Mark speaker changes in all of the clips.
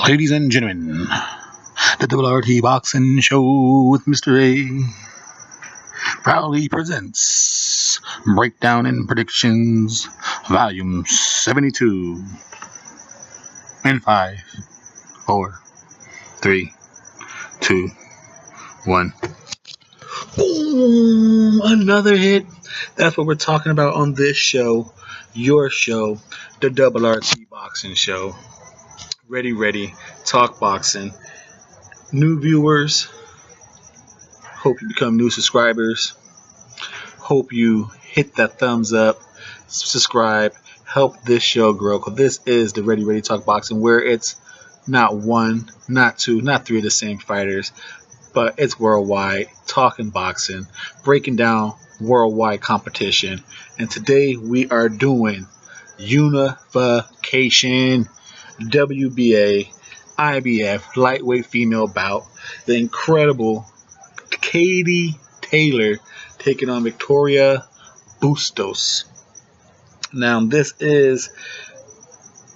Speaker 1: Ladies and gentlemen, the WRT Boxing Show with Mr.A proudly presents Breakdown and Predictions, Volume 72. In 5, 4, 3, 2, 1. Boom! Another hit. That's what we're talking about on this show, your show, the WRT Boxing Show. Ready, talk boxing. New viewers, hope you become new subscribers. Hope you hit that thumbs up, subscribe, help this show grow. Because this is the Ready Talk Boxing, where it's not one, not two, not three of the same fighters, but it's worldwide, talking boxing, breaking down worldwide competition. And today we are doing unification, WBA, IBF, lightweight female bout. The incredible Katie Taylor taking on Victoria Bustos. Now, this is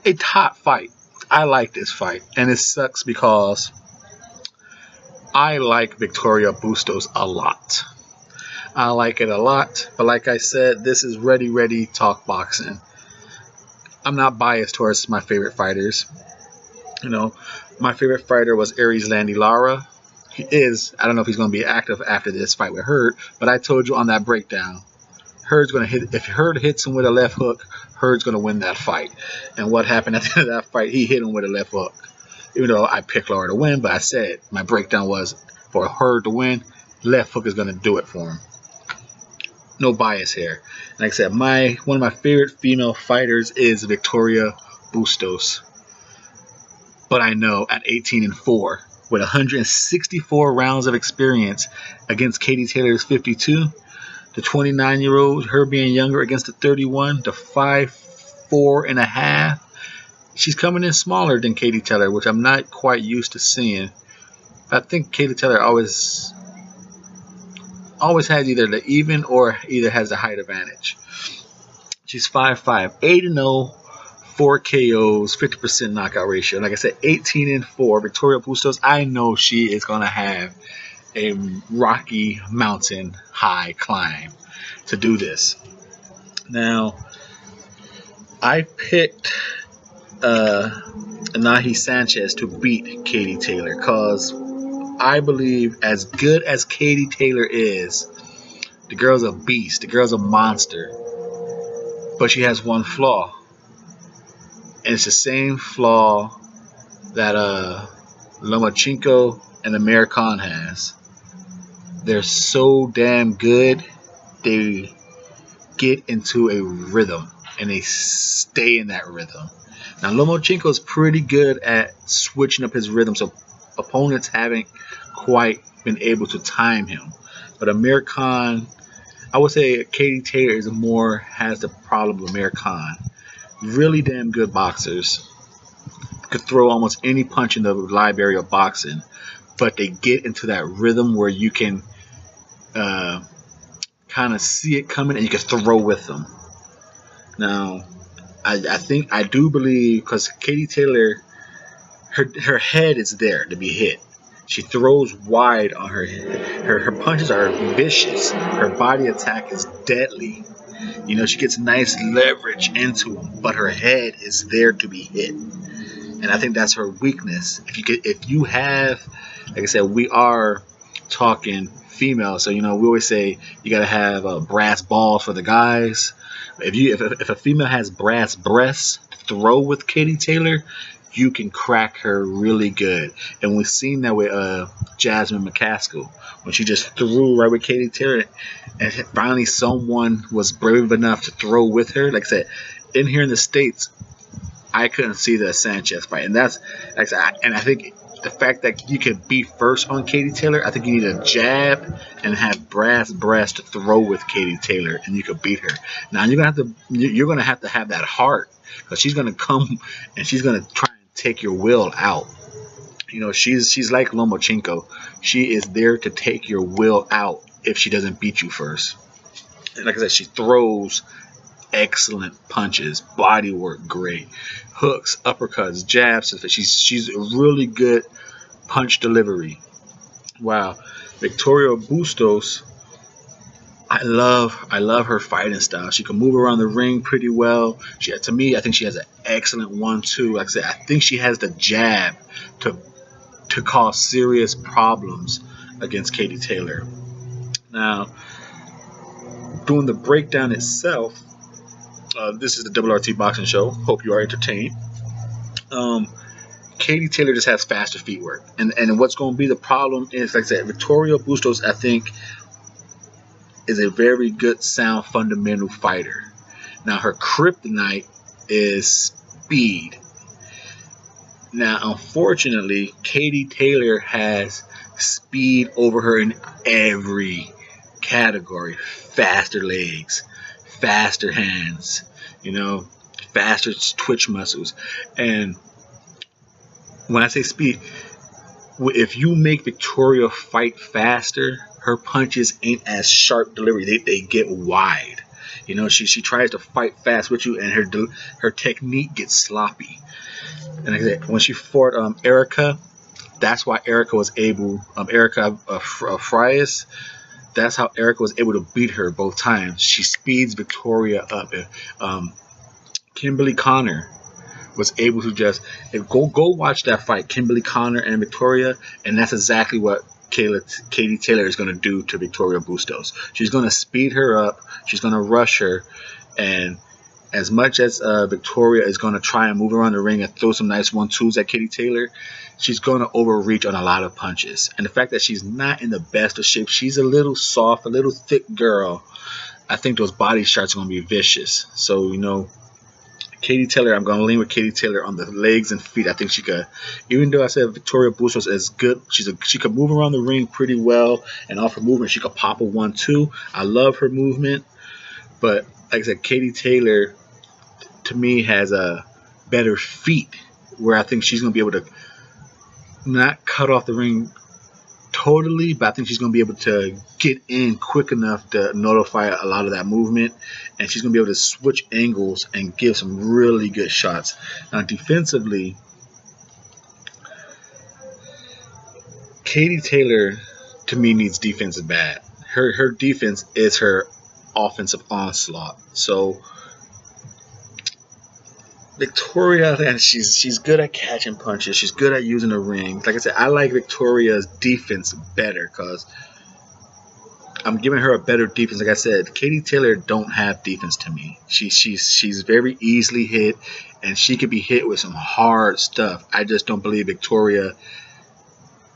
Speaker 1: a top fight. I like this fight, and it sucks because I like Victoria Bustos a lot. I like it a lot, but like I said, this is ready talk boxing. I'm not biased towards my favorite fighters. You know, my favorite fighter was Aries Landy Lara. He is. I don't know if he's going to be active after this fight with Hurd, but I told you on that breakdown, Hurd's going to hit. If Hurd hits him with a left hook, Hurd's going to win that fight. And what happened at the end of that fight? He hit him with a left hook. Even though I picked Lara to win, but I said my breakdown was for Hurd to win, left hook is going to do it for him. No bias here. Like I said, one of my favorite female fighters is Victoria Bustos. But I know at 18-4, with 164 rounds of experience against Katie Taylor's 52, the 29-year-old, her being younger against the 31, the 5'4.5", she's coming in smaller than Katie Taylor, which I'm not quite used to seeing. I think Katie Taylor always has either the even or has the height advantage. She's 5'5", 8-0, 4 KOs, 50% knockout ratio. Like I said, 18-4. Victoria Bustos, I know she is going to have a Rocky Mountain high climb to do this. Now, I picked Anahi Sanchez to beat Katie Taylor because I believe, as good as Katie Taylor is, the girl's a beast. The girl's a monster. But she has one flaw. And it's the same flaw that Lomachenko and Amir Khan has. They're so damn good, they get into a rhythm, and they stay in that rhythm. Now, Lomachenko is pretty good at switching up his rhythm, so opponents haven't quite been able to time him. But Amir Khan, I would say Katie Taylor has the problem with Amir Khan. Really damn good boxers. Could throw almost any punch in the library of boxing, but they get into that rhythm where you can kind of see it coming and you can throw with them. Now, I do believe, because Katie Taylor, her head is there to be hit. She throws wide on her head. Her punches are vicious. Her body attack is deadly. You know, she gets nice leverage into them, but her head is there to be hit. And I think that's her weakness. If you have, like I said, we are talking female, so, you know, we always say you got to have brass balls for the guys. If a female has brass breasts to throw with Katie Taylor, you can crack her really good. And we've seen that with Jasmine McCaskill, when she just threw right with Katie Taylor, and finally someone was brave enough to throw with her. Like I said, in here in the States, I couldn't see the Sanchez fight. And that's, like I said, and I think the fact that you can be first on Katie Taylor, I think you need a jab and have brass breast to throw with Katie Taylor, and you could beat her. Now you're gonna have to have that heart, because she's gonna come and she's gonna try and take your will out. You know, she's like Lomachenko. She is there to take your will out if she doesn't beat you first. And like I said, she throws excellent punches, body work great, hooks, uppercuts, jabs. She's a really good punch delivery. Wow, Victoria Bustos, I love her fighting style. She can move around the ring pretty well. To me, I think she has an excellent 1-2. Like I said, I think she has the jab to cause serious problems against Katie Taylor. Now, doing the breakdown itself, this is the WRT Boxing Show. Hope you are entertained. Katie Taylor just has faster feet work, and what's going to be the problem is, like I said, Victoria Bustos, I think, is a very good, sound, fundamental fighter. Now, her kryptonite is speed. Now, unfortunately, Katie Taylor has speed over her in every category. Faster legs, faster hands, faster twitch muscles. And when I say speed, if you make Victoria fight faster, her punches ain't as sharp delivery. They get wide. She tries to fight fast with you, and her technique gets sloppy. And like I said, when she fought Erica, that's why Erica was able, Erica Frias, that's how Erica was able to beat her both times. She speeds Victoria up. Kimberly Connor was able to just go watch that fight, Kimberly Connor and Victoria, and that's exactly what Katie Taylor is going to do to Victoria Bustos. She's going to speed her up. She's going to rush her, and as much as Victoria is going to try and move around the ring and throw some nice 1-2s at Katie Taylor, she's going to overreach on a lot of punches. And the fact that she's not in the best of shape, she's a little soft, a little thick girl, I think those body shots are going to be vicious. So, Katie Taylor, I'm going to lean with Katie Taylor on the legs and feet. I think she could, even though I said Victoria Bustos is good, she could move around the ring pretty well, and off her movement, she could pop a 1-2. I love her movement, but like I said, Katie Taylor, to me, has a better feet, where I think she's going to be able to not cut off the ring totally, but I think she's going to be able to get in quick enough to notify a lot of that movement, and she's going to be able to switch angles and give some really good shots. Now, defensively, Katie Taylor, to me, needs defense bad. Her defense is her offensive onslaught. So Victoria, and she's good at catching punches. She's good at using the ring. Like I said, I like Victoria's defense better because I'm giving her a better defense. Like I said, Katie Taylor don't have defense to me. She's very easily hit, and she could be hit with some hard stuff. I just don't believe Victoria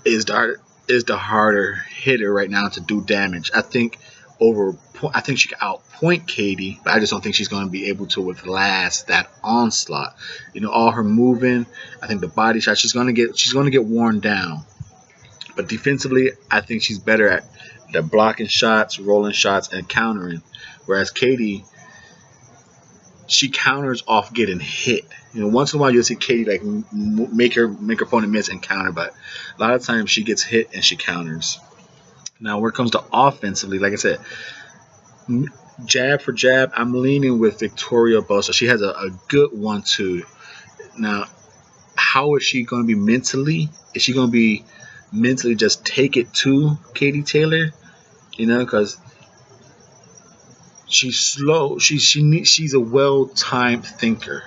Speaker 1: is the harder hitter right now to do damage. I think she can outpoint Katie, but I just don't think she's going to be able to withstand that onslaught. All her moving, I think the body shot, she's going to get worn down. But defensively, I think she's better at the blocking shots, rolling shots, and countering. Whereas Katie, she counters off getting hit. Once in a while you'll see Katie like make her opponent miss and counter, but a lot of times she gets hit and she counters. Now, when it comes to offensively, like I said, jab for jab, I'm leaning with Victoria Bustos. She has a good 1-2. Now, how is she going to be mentally? Is she going to be mentally just take it to Katie Taylor? Because she's slow. She's a well-timed thinker.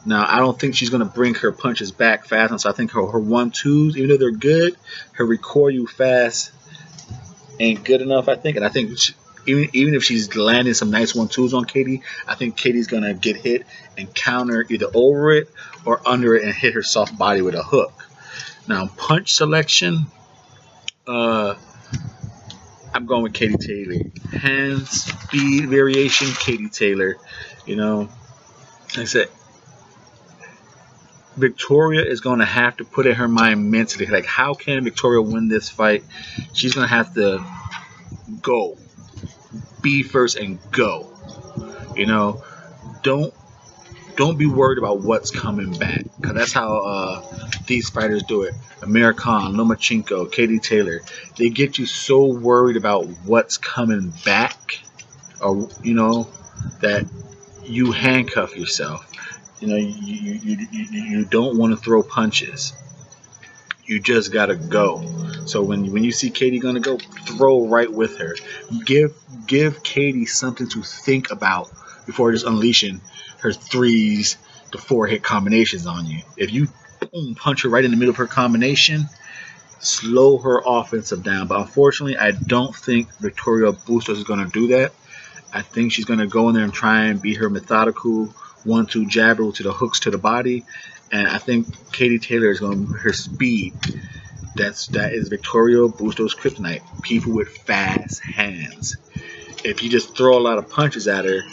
Speaker 1: Now, I don't think she's going to bring her punches back fast enough. So I think her 1-2s, even though they're good, her recoil fast ain't good enough, I think. And I think even if she's landing some nice 1-2s on Katie, I think Katie's going to get hit and counter either over it or under it and hit her soft body with a hook. Now, punch selection, I'm going with Katie Taylor. Hand speed variation, Katie Taylor. Like I said, Victoria is going to have to put in her mind mentally, like, how can Victoria win this fight? She's going to have to go. Be first and go. Don't be worried about what's coming back, because that's how these fighters do it. Amir Khan, Lomachenko, Katie Taylor, they get you so worried about what's coming back, or that you handcuff yourself. You don't want to throw punches. You just gotta go. So when you see Katie gonna go, throw right with her. Give Katie something to think about before just unleashing her 3s to 4 hit combinations on you. If you boom, punch her right in the middle of her combination, slow her offensive down. But unfortunately, I don't think Victoria Bustos is gonna do that. I think she's gonna go in there and try and be her methodical 1-2 jabber to the hooks to the body. And I think Katie Taylor is going to her speed. That is Victoria Bustos' kryptonite. People with fast hands. If you just throw a lot of punches at her,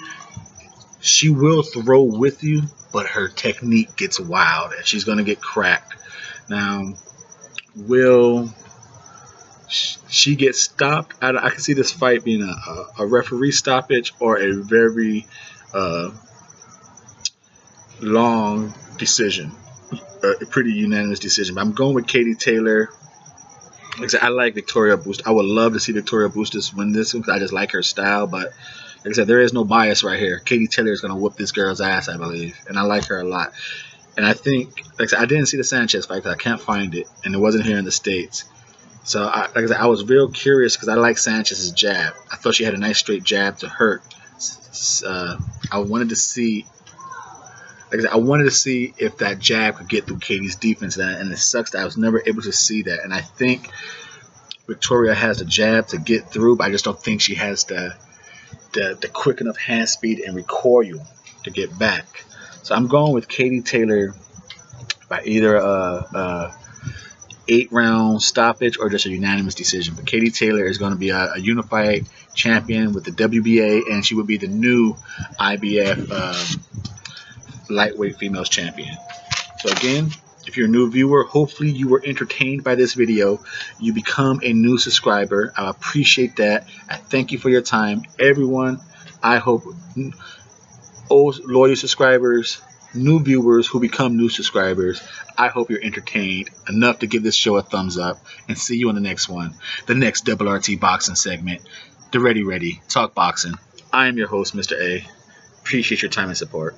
Speaker 1: she will throw with you, but her technique gets wild and she's going to get cracked. Now, will she get stopped? I can see this fight being a referee stoppage or a very long decision, a pretty unanimous decision. But I'm going with Katie Taylor. Like I said, I like Victoria Bustos. I would love to see Victoria Bustos win this one because I just like her style. But like I said, there is no bias right here. Katie Taylor is going to whoop this girl's ass, I believe, and I like her a lot. And I think, like I said, I didn't see the Sanchez fight because I can't find it, and it wasn't here in the States. So, like I said, I was real curious because I like Sanchez's jab. I thought she had a nice straight jab to hurt. I wanted to see. Like I said, I wanted to see if that jab could get through Katie's defense, and it sucks that I was never able to see that. And I think Victoria has the jab to get through, but I just don't think she has the quick enough hand speed and recoil to get back. So I'm going with Katie Taylor by either a 8-round stoppage or just a unanimous decision. But Katie Taylor is going to be a unified champion with the WBA, and she will be the new IBF lightweight females champion. So again, if you're a new viewer, hopefully you were entertained by this video. You become a new subscriber. I appreciate that. I thank you for your time, everyone. I hope old loyal subscribers, new viewers who become new subscribers, I hope you're entertained enough to give this show a thumbs up, and see you on the next one, the next RRT boxing segment, the Ready Talk Boxing. I am your host, Mr. A. Appreciate your time and support.